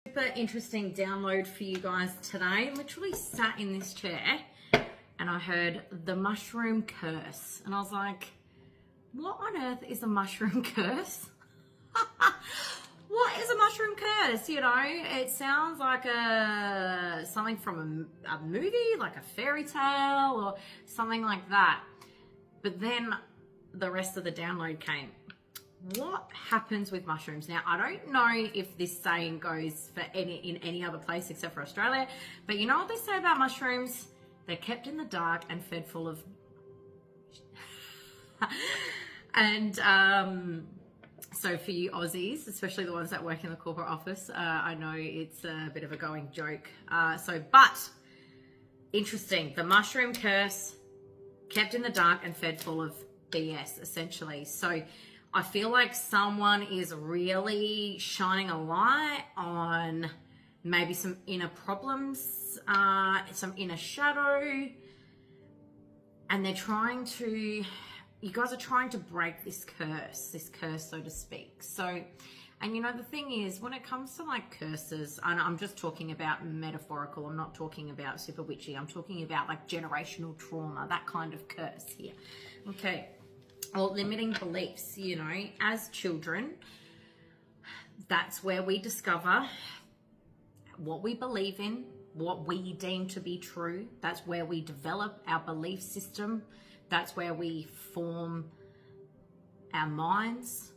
Super interesting download for you guys today. Literally sat in this chair and I heard the mushroom curse and I was like, what on earth is a mushroom curse? What is a mushroom curse? You know, it sounds like something from a movie, like a fairy tale or something like that. But then the rest of the download came. What happens with mushrooms? Now, I don't know if this saying goes for in any other place except for Australia, but you know what they say about mushrooms? They're kept in the dark and fed full of... And so for you Aussies, especially the ones that work in the corporate office, I know it's a bit of a going joke. But interesting, the mushroom curse, kept in the dark and fed full of BS, essentially. So I feel like someone is really shining a light on maybe some inner problems, some inner shadow, and they're trying to, you guys are trying to break this curse, so to speak. So, and you know, the thing is, when it comes to like curses, and I'm just talking about metaphorical, I'm not talking about super witchy, I'm talking about like generational trauma, that kind of curse here. Okay. Or limiting beliefs, you know, as children, that's where we discover what we believe in, what we deem to be true. That's where we develop our belief system. That's where we form our minds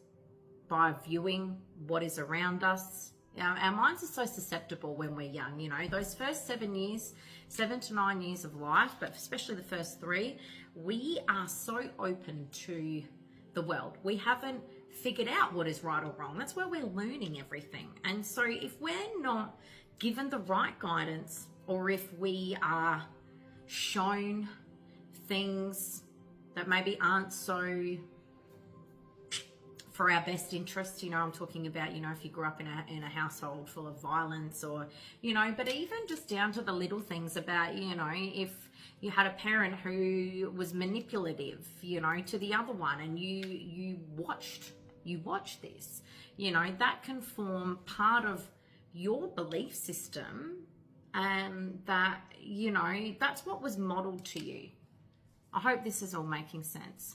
by viewing what is around us. Our minds are so susceptible when we're young, you know, those first 7 to 9 years of life, but especially the first 3, we are so open to the world. We haven't figured out what is right or wrong. That's where we're learning everything. And so if we're not given the right guidance, or if we are shown things that maybe aren't so for our best interest, you know, I'm talking about, you know, if you grew up in a household full of violence, or, you know, but even just down to the little things about, you know, if you had a parent who was manipulative, you know, to the other one, and you watched this, you know, that can form part of your belief system, and that, you know, that's what was modeled to you. I hope this is all making sense.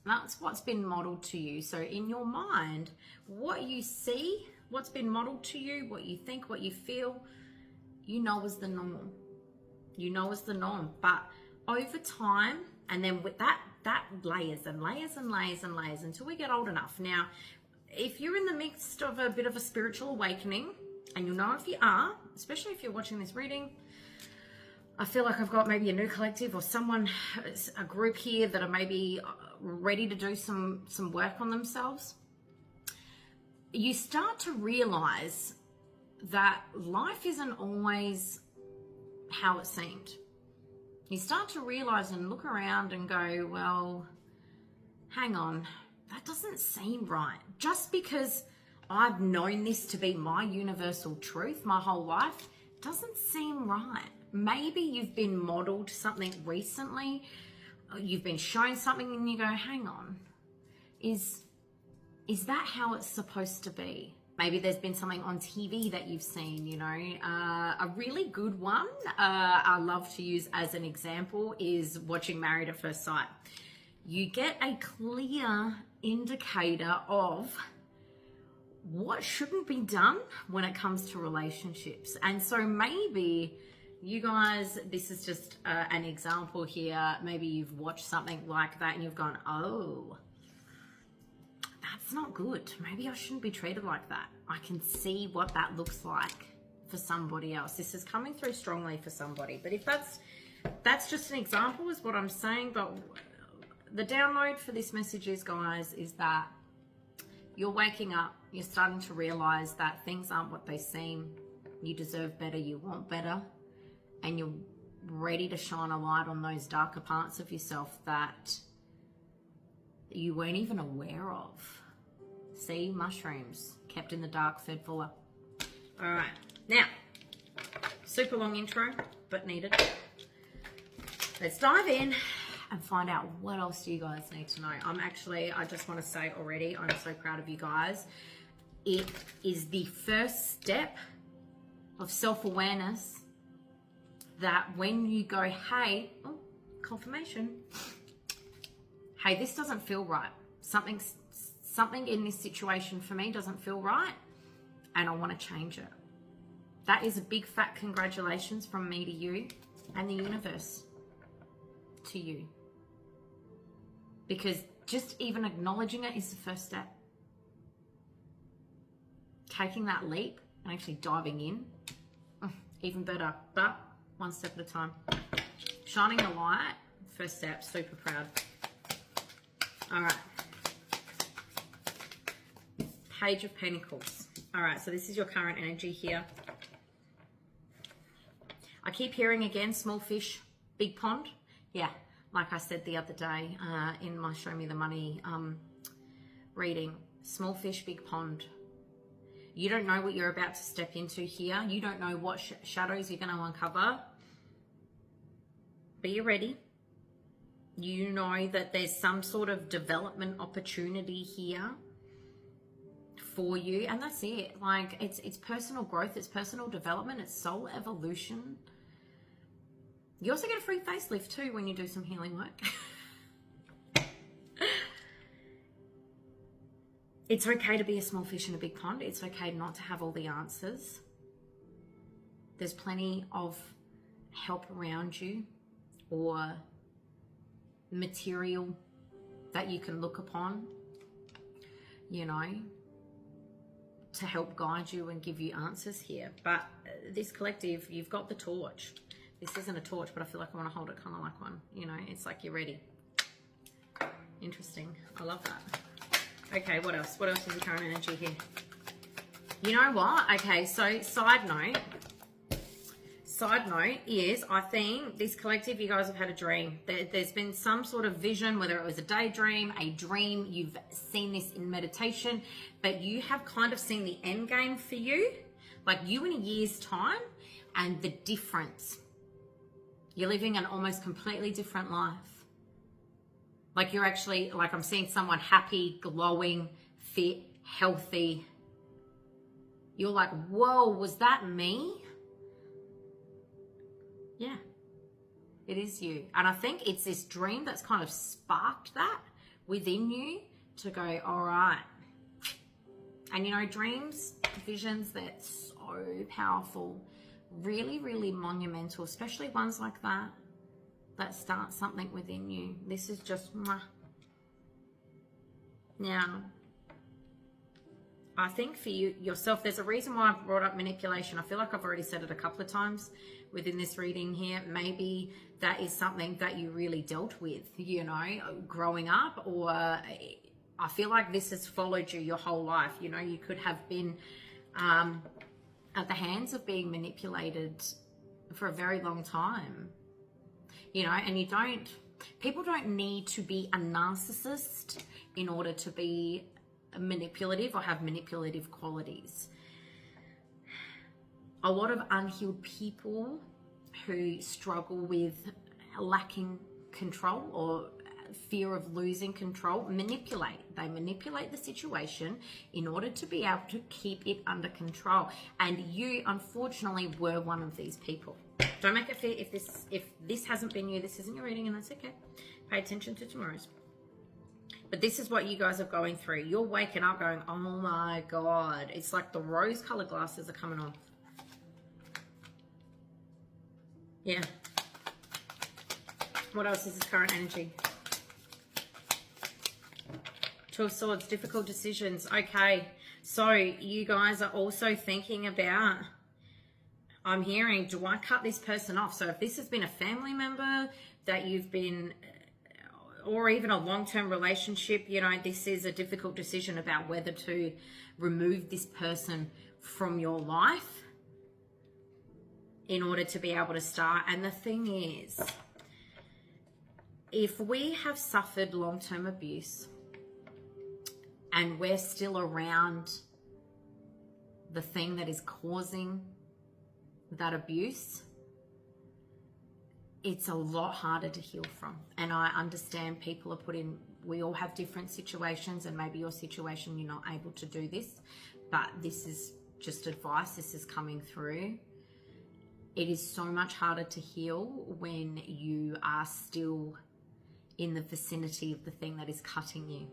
That's what's been modeled to you. So in your mind, what you see, what's been modeled to you, what you think, what you feel, you know is the norm. You know is the norm. But over time, and then with that layers and layers and layers and layers until we get old enough. Now, if you're in the midst of a bit of a spiritual awakening, and you'll know if you are, especially if you're watching this reading, I feel like I've got maybe a new collective or someone, a group here that are maybe ready to do some work on themselves. You start to realize that life isn't always how it seemed. You start to realize and look around and go, well, hang on, that doesn't seem right. Just because I've known this to be my universal truth my whole life doesn't seem right. Maybe you've been modeled something recently, you've been shown something and you go, hang on, is that how it's supposed to be? Maybe there's been something on TV that you've seen, you know. A really good one I love to use as an example is watching Married at First Sight. You get a clear indicator of what shouldn't be done when it comes to relationships. And so maybe you guys, this is just an example here. Maybe you've watched something like that and you've gone, oh, that's not good. Maybe I shouldn't be treated like that. I can see what that looks like for somebody else. This is coming through strongly for somebody. But if that's just an example is what I'm saying. But the download for this message is, guys, is that you're waking up. You're starting to realize that things aren't what they seem. You deserve better. You want better. And you're ready to shine a light on those darker parts of yourself that you weren't even aware of. See, mushrooms, kept in the dark, fed fuller. All right, now, super long intro, but needed. Let's dive in and find out what else do you guys need to know. I just want to say already, I'm so proud of you guys. It is the first step of self-awareness that when you go, hey, oh, confirmation, hey, this doesn't feel right. Something in this situation for me doesn't feel right, and I want to change it. That is a big fat congratulations from me to you and the universe to you. Because just even acknowledging it is the first step. Taking that leap and actually diving in, even better, but one step at a time. Shining the light, first step, super proud. All right. Page of Pentacles. All right, so this is your current energy here. I keep hearing again, small fish, big pond. Yeah, like I said the other day in my Show Me the Money reading, small fish, big pond. You don't know what you're about to step into here. You don't know what shadows you're going to uncover. Be ready. You know that there's some sort of development opportunity here for you, and that's it. Like it's personal growth, it's personal development, it's soul evolution. You also get a free facelift too when you do some healing work. It's okay to be a small fish in a big pond. It's okay not to have all the answers. There's plenty of help around you or material that you can look upon, you know, to help guide you and give you answers here. But this collective, you've got the torch. This isn't a torch, but I feel like I want to hold it kind of like one. You know, it's like you're ready. Interesting. I love that. Okay, what else? What else is the current energy here? You know what? Okay, so side note is, I think this collective, you guys have had a dream. There's been some sort of vision, whether it was a daydream, a dream, you've seen this in meditation, but you have kind of seen the end game for you, like you in a year's time, and the difference. You're living an almost completely different life. Like you're actually, like I'm seeing someone happy, glowing, fit, healthy. You're like, whoa, was that me? Yeah, it is you. And I think it's this dream that's kind of sparked that within you to go, all right. And you know, dreams, visions, they're so powerful, really, really monumental, especially ones like that start something within you. This is just, mwah. Now, I think for you yourself, there's a reason why I've brought up manipulation. I feel like I've already said it a couple of times within this reading here. Maybe that is something that you really dealt with, you know, growing up, or I feel like this has followed you your whole life. You know, you could have been at the hands of being manipulated for a very long time, you know, and people don't need to be a narcissist in order to be manipulative or have manipulative qualities. A lot of unhealed people who struggle with lacking control or fear of losing control manipulate. They manipulate the situation in order to be able to keep it under control. And you, unfortunately, were one of these people. Don't make it fear. If this hasn't been you, this isn't your reading, and that's okay. Pay attention to tomorrow's. But this is what you guys are going through. You're waking up going, oh my God. It's like the rose-colored glasses are coming off. Yeah. What else is this current energy? Two of Swords, difficult decisions. Okay. So you guys are also thinking about, I'm hearing, do I cut this person off? So if this has been a family member that you've been, or even a long-term relationship, you know, this is a difficult decision about whether to remove this person from your life in order to be able to start. And the thing is, if we have suffered long-term abuse and we're still around the thing that is causing that abuse, it's a lot harder to heal from. And I understand people are put in, we all have different situations, and maybe your situation, you're not able to do this, but this is just advice. This is coming through. it is so much harder to heal when you are still in the vicinity of the thing that is cutting you.